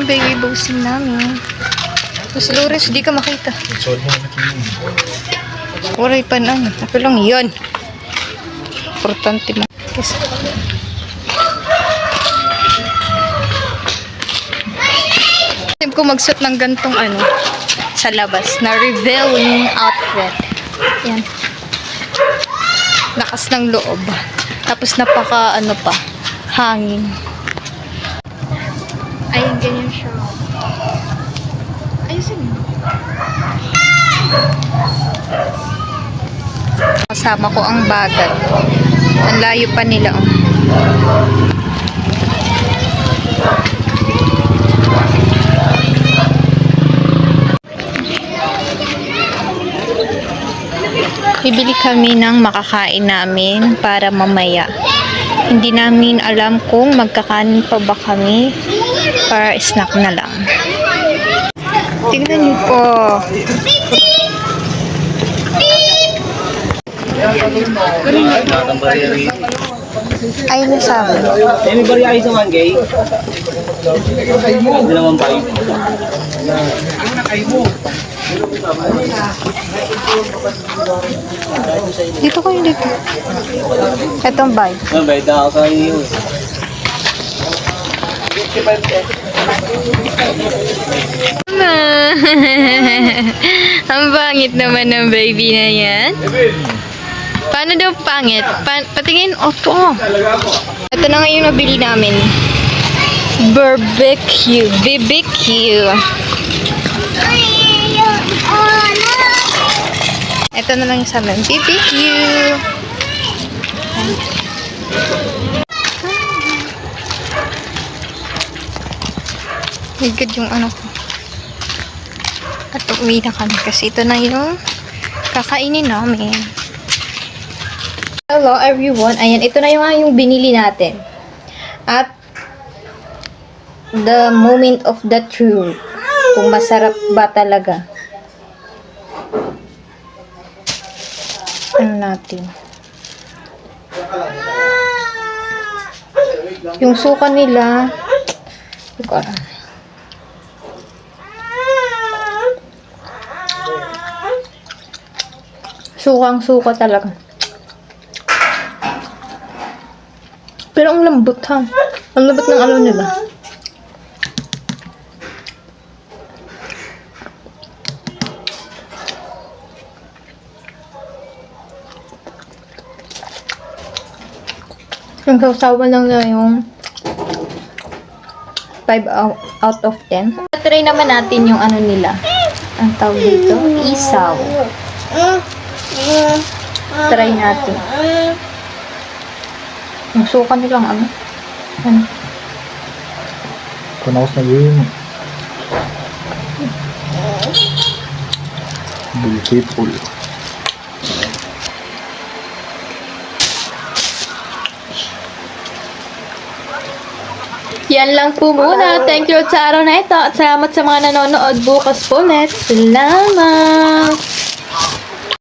yung baby bossing namin. Tapos Lawrence, di ka makita. Oray pa na. Ako lang yun. Importante mo. Yes. Ko magsuot ng gantong sa labas na revealing outfit. Yan. Lakas ng loob. Tapos napaka pa, hangin. Ayun, ganyan siya. Ayusin mo. Kasama ko ang bagat. Ang layo pa nila. Bibili kami ng makakain namin para mamaya. Hindi namin alam kung magkakanin pa ba kami para snack na lang. Tingnan niyo po. Ay, nasabi. May bari ay sa manggay. Hindi naman pa yun. Dito kayo dito. Etong bike. Bayad na ako sa iyo. Ang pangit naman ng baby na yan. Paano daw pangit? Patingin, to. Ito na nga yung nabili namin. Barbecue. BBQ. Ito na lang yung sa amin. BBQ. Higad yung ko. At uwi na kami kasi ito na yung kakainin namin. Hello everyone. Ayan, ito na yung binili natin. At the moment of the truth. Kung masarap ba talaga. Ano natin? Yung suka nila. Hindi ko alam. Sukang-suka talaga. Pero ang lambot ha. Ang lambot ng nila. Yung sausawan lang na yung 5 out of 10. Try naman natin yung nila. Ang tawag dito, isaw. Try natin. Yung suka nilang ano? Panawas na yun. Beautiful. Yan lang po muna. Thank you sa araw na ito. At salamat sa mga nanonood. Bukas po ulit. Salamat!